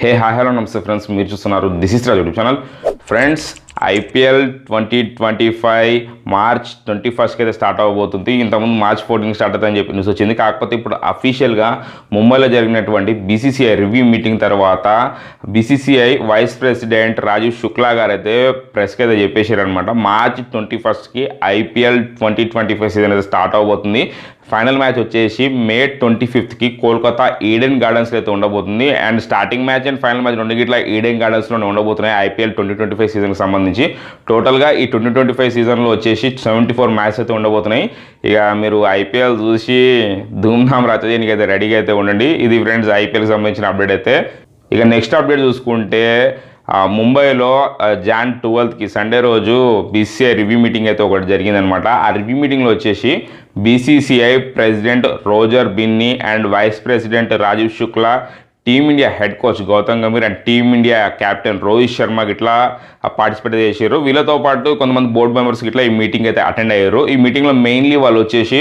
హే hi hello నమస్తే friends, మీరు చూస్తున్నారు this is Raj YouTube channel. Friends, IPL 2025 March 21కి అయితే స్టార్ట్ అవ్వబోతుంది. ఇంతకుముందు మార్చ్ 14 స్టార్ట్ అవుతుందని చెప్పి న్యూస్ వచ్చింది. కాకపోతే ఇప్పుడు అఫీషియల్గా ముంబైలో జరిగినటువంటి బీసీసీఐ రివ్యూ మీటింగ్ తర్వాత BCCI vice president Rajiv Shukla గారు అయితే ప్రెస్కి అయితే చెప్పేశారనమాట. మార్చ్ 21కి ఐపీఎల్ 2025 సీజన్ అయితే స్టార్ట్ అవబోతుంది. ఫైనల్ మ్యాచ్ వచ్చేసి మే 25కి కోల్కతా ఈడెన్ గార్డెన్స్లో అయితే ఉండబోతుంది. And starting match and final match రెండు గిట్ల ఈడెన్ గార్డెన్స్లోనే ఉండబోతున్నాయి ఐపీఎల్ 2025 సీజన్కి సంబంధించి. టోటల్గా ఈ 2025 సీజన్లో వచ్చేసి 74 మ్యాచ్ అయితే ఉండబోతున్నాయి. ఇక మీరు ఐపీఎల్ చూసి ధూమ్ధామ్ రచ్చ చేయడానికి అయితే రెడీగా అయితే ఉండండి. ఇది ఫ్రెండ్స్ ఐపీఎల్కి సంబంధించిన అప్డేట్ అయితే. ఇక నెక్స్ట్ అప్డేట్ చూసుకుంటే ముంబైలో జాన్ 12కి సండే రోజు బీసీసీఐ రివ్యూ మీటింగ్ అయితే ఒకటి జరిగిందనమాట. ఆ రివ్యూ మీటింగ్లో వచ్చేసి BCCI president Roger Binny and vice president Rajiv Shukla, team India head coach Gautam Gambhir and team India captain Rohit Sharma గిట్లా పార్టిసిపేట్ చేశారు. వీళ్ళతో పాటు కొంతమంది బోర్డు మెంబర్స్ గిట్లా ఈ మీటింగ్ అయితే అటెండ్ అయ్యారు. ఈ మీటింగ్లో మెయిన్లీ వాళ్ళు వచ్చేసి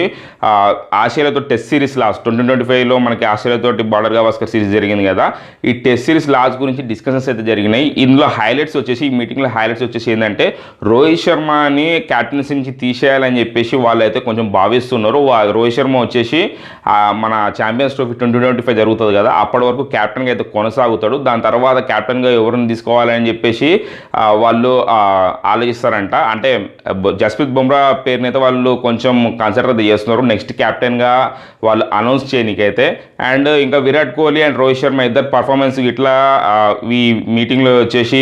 ఆస్ట్రేలియాతో టెస్ట్ సిరీస్ లాస్ట్ 2025లో మనకి ఆస్ట్రేలియాతోటి బార్డర్ గవాస్కర్ సిరీస్ జరిగింది కదా, ఈ టెస్ట్ సిరీస్ లాస్ట్ గురించి డిస్కషన్స్ అయితే జరిగినాయి. ఇందులో హైలైట్స్ వచ్చేసి ఈ మీటింగ్లో హైలైట్స్ వచ్చేసి ఏంటంటే రోహిత్ శర్మని క్యాప్టెన్సీ నుంచి తీసేయాలని చెప్పేసి వాళ్ళు అయితే కొంచెం భావిస్తున్నారు. రోహిత్ శర్మ వచ్చేసి మన ఛాంపియన్స్ ట్రోఫీ 2025 జరుగుతుంది కదా, అప్పటి వరకు క్యాప్టెన్గా అయితే కొనసాగుతాడు. దాని తర్వాత క్యాప్టెన్గా ఎవరిని తీసుకోవాలని చెప్పేసి వాళ్ళు ఆలోచిస్తారంట. అంటే జస్ప్రీత్ బుమ్రా పేరుని అయితే వాళ్ళు కొంచెం కన్సిడర్ అయితే చేస్తున్నారు నెక్స్ట్ క్యాప్టెన్గా వాళ్ళు అనౌన్స్ చేయడానికైతే. అండ్ ఇంకా విరాట్ కోహ్లీ అండ్ రోహిత్ శర్మ ఇద్దరు పర్ఫార్మెన్స్ ఇట్లా ఈ మీటింగ్లో వచ్చేసి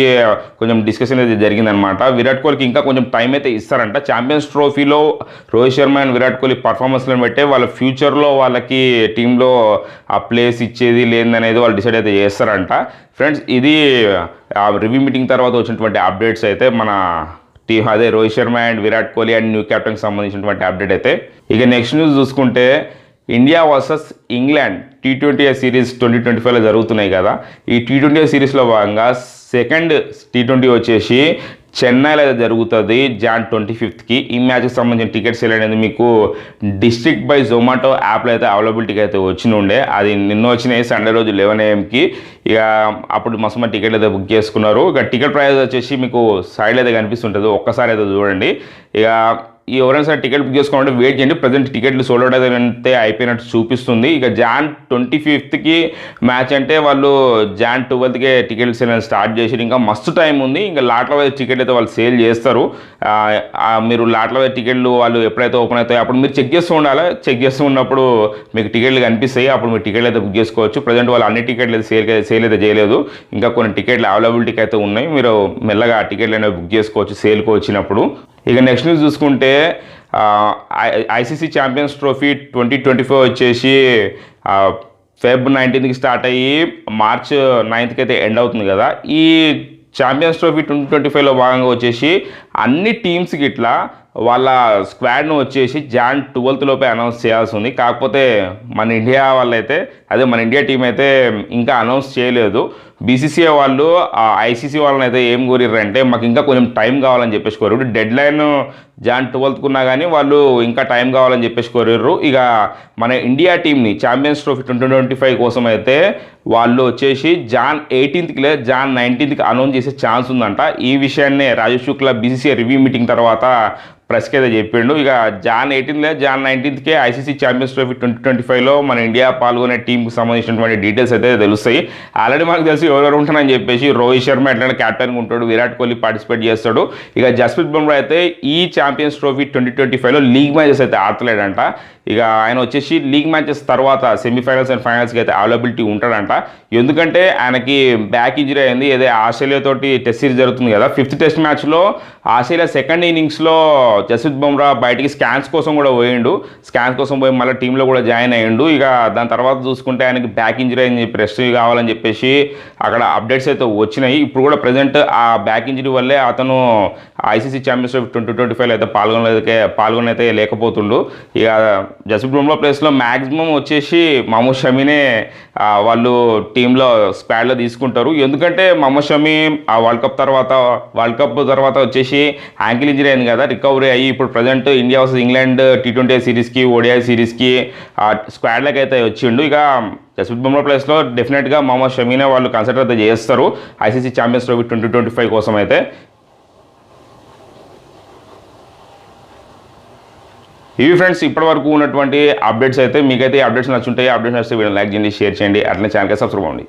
కొంచెం డిస్కషన్ అయితే జరిగిందనమాట. విరాట్ కోహ్లీకి ఇంకా కొంచెం టైం అయితే ఇస్తారంట. ఛాంపియన్స్ ట్రోఫీలో రోహిత్ శర్మ అండ్ విరాట్ కోహ్లీ పర్ఫార్మెన్స్లను బట్టే వాళ్ళ ఫ్యూచర్లో వాళ్ళకి టీంలో ఆ ప్లేస్ ఇచ్చేది లేదనేది వాళ్ళు డిసైడ్ అయితే చేస్తారంట. ఫ్రెండ్స్, ఇది రివ్యూ మీటింగ్ తర్వాత వచ్చినటువంటి అప్డేట్స్ అయితే మన టీం అదే Rohit Sharma and Virat Kohli and new కెప్టెన్కి సంబంధించినటువంటి అప్డేట్ అయితే. ఇక నెక్స్ట్ న్యూస్ చూసుకుంటే India versus England T20 series 2025లో జరుగుతున్నాయి కదా. ఈ T20 సిరీస్లో భాగంగా సెకండ్ T20 వచ్చేసి చెన్నైలో అయితే జరుగుతుంది జాన్ 25కి. ఈ మ్యాచ్కి సంబంధించిన టికెట్స్ సేల్ అనేది మీకు డిస్ట్రిక్ట్ బై జొమాటో యాప్లో అయితే అవైలబిలిటీకి అయితే ఉండే. అది నిన్న వచ్చినాయి సండే రోజు 11 AM. ఇక అప్పుడు మస్తు టికెట్లు అయితే బుక్ చేసుకున్నారు. ఇక టికెట్ ప్రైస్ వచ్చేసి మీకు సైడ్ అయితే కనిపిస్తుంటుంది, ఒక్కసారి అయితే చూడండి. ఇక ఎవరైనా సరే టికెట్ బుక్ చేసుకోవాలంటే వెయిట్ చేయండి. ప్రజెంట్ టికెట్లు సోల్డ్ అవుట్ అయితే అయిపోయినట్టు చూపిస్తుంది. ఇక జాన్ 25కి మ్యాచ్ అంటే వాళ్ళు జాన్ 12కే టికెట్ సేల్ స్టార్ట్ చేసి ఇంకా మస్తు టైం ఉంది. ఇంకా లాట్ల వైజ్ టికెట్ అయితే వాళ్ళు సేల్ చేస్తారు. మీరు లాట్ల వైజ్ టికెట్లు వాళ్ళు ఎప్పుడైతే ఓపెన్ అవుతాయో అప్పుడు మీరు చెక్ చేస్తూ ఉండాలి. చెక్ చేస్తూ ఉన్నప్పుడు మీకు టికెట్లు కనిపిస్తాయి, అప్పుడు మీరు టికెట్లు అయితే బుక్ చేసుకోవచ్చు. ప్రజెంట్ వాళ్ళు అన్ని టికెట్లు అయితే సేల్ అయితే చేయలేదు, ఇంకా కొన్ని టికెట్లు అవైలబిలిటీకి అయితే ఉన్నాయి. మీరు మెల్లగా ఆ టికెట్లు అనేవి బుక్ చేసుకోవచ్చు సేల్కి వచ్చినప్పుడు. ఇక నెక్స్ట్ న్యూస్ చూసుకుంటే ఐసీసీ ఛాంపియన్స్ ట్రోఫీ 2025 వచ్చేసి ఫెబ్ 19కి స్టార్ట్ అయ్యి మార్చ్ 9కి అయితే ఎండ్ అవుతుంది కదా. ఈ ఛాంపియన్స్ ట్రోఫీ 2025లో భాగంగా వచ్చేసి అన్ని టీమ్స్కి ఇట్లా వాళ్ళ స్క్వాడ్ను వచ్చేసి జాన్ 12 లోపే అనౌన్స్ చేయాల్సి ఉంది. కాకపోతే మన ఇండియా వాళ్ళైతే మన ఇండియా టీం అయితే ఇంకా అనౌన్స్ చేయలేదు. బీసీసీఐ వాళ్ళు ఐసీసీ వాళ్ళని అయితే ఏం కోరిర్రంటే మాకు ఇంకా కొంచెం టైం కావాలని చెప్పేసి కోరారు. డెడ్ లైన్ జాన్ 12కు ఉన్నా కానీ వాళ్ళు ఇంకా టైం కావాలని చెప్పేసి కోరారు. ఇక మన ఇండియా టీంని ఛాంపియన్స్ ట్రోఫీ 2025 కోసం అయితే వాళ్ళు వచ్చేసి జాన్ 18కి లేదా జాన్ 19కి అనౌన్స్ చేసే ఛాన్స్ ఉందంట. ఈ విషయాన్ని Rajiv Shukla BCCI review meeting తర్వాత ప్రెస్కి అయితే చెప్పిండు. ఇక జాన్ 18 లేదా జాన్ 19కే ఐసీసీ ఛాంపియన్స్ ట్రోఫీ 2025లో మన ఇండియా పాల్గొనే టీంకి సంబంధించినటువంటి డీటెయిల్స్ అయితే తెలుస్తాయి. ఆల్రెడీ మనకు తెలిసి ఎవరెవరు ఉంటారని చెప్పేసి రోహిత్ శర్మ ఎట్లయినా క్యాప్టెన్గా ఉంటాడు, విరాట్ కోహ్లీ పార్టిసిపేట్ చేస్తాడు. ఇక జస్ప్రీత్ బుమ్రా అయితే ఈ ఛాంపియన్స్ ట్రోఫీ 2025లో లీగ్ మ్యాచెస్ అయితే ఆడతలేడంట. ఇక ఆయన వచ్చేసి లీగ్ మ్యాచెస్ తర్వాత సెమీఫైనల్స్ అండ్ ఫైనల్స్కి అయితే అవైలబిలిటీ ఉంటాడంట. ఎందుకంటే ఆయనకి బ్యాక్ ఇంజరీ అయింది. ఏదో ఆస్ట్రేలియాతోటి టెస్ట్ సిరీస్ జరుగుతుంది కదా, 5th టెస్ట్ మ్యాచ్లో ఆస్ట్రేలియా సెకండ్ ఇన్నింగ్స్లో జస్ప్రీత్ బుమ్రా బయటికి స్కాన్స్ కోసం కూడా పోయిండు. స్కాన్స్ కోసం పోయి మళ్ళీ టీంలో కూడా జాయిన్ అయ్యిండు. ఇక దాని తర్వాత చూసుకుంటే ఆయనకి బ్యాక్ ఇంజరీ అని చెప్పి రెస్ట్ కావాలని చెప్పేసి అక్కడ అప్డేట్స్ అయితే వచ్చినాయి. ఇప్పుడు కూడా ప్రజెంట్ ఆ బ్యాక్ ఇంజరీ వల్లే అతను ఐసీసీ ఛాంపియన్స్ ట్రోఫీ 2025లో అయితే పాల్గొనైతే లేకపోతుండు. ఇక జస్ప్రీత్ బుమ్రా ప్లేస్లో మ్యాక్సిమం వచ్చేసి మహమ్మద్ షమీనే వాళ్ళు టీంలో స్క్వాడ్లో తీసుకుంటారు. ఎందుకంటే మహమ్మద్ షమీ ఆ వరల్డ్ కప్ తర్వాత వచ్చేసి యాంకిల్ ఇంజరీ అయింది కదా, రికవరీ అయ్యి ఇప్పుడు present India versus England T20 సిరీస్కి ఓడిఐ సిరీస్కి స్క్వాడ్లకు అయితే వచ్చిండు. ఇక జస్ప్రీత్ బుమ్రా ప్లేస్లో డెఫినెట్గా మొహమ్మద్ షమీనే వాళ్ళు కన్సిడర్ అయితే చేస్తారు ICC ఛాంపియన్స్ ట్రోఫీ 2025 కోసం అయితే. ఇవి ఫ్రెండ్స్ ఇప్పటివరకు ఉన్నటువంటి అప్డేట్స్ అయితే. మీకైతే ఈ అప్డేట్స్ నచ్చుంటాయి, అప్డేట్స్ నచ్చితే వీడియో లైక్ చేయండి, షేర్ చేయండి, అట్లనే ఛానల్కి సబ్స్క్రైబ్ అవ్వండి.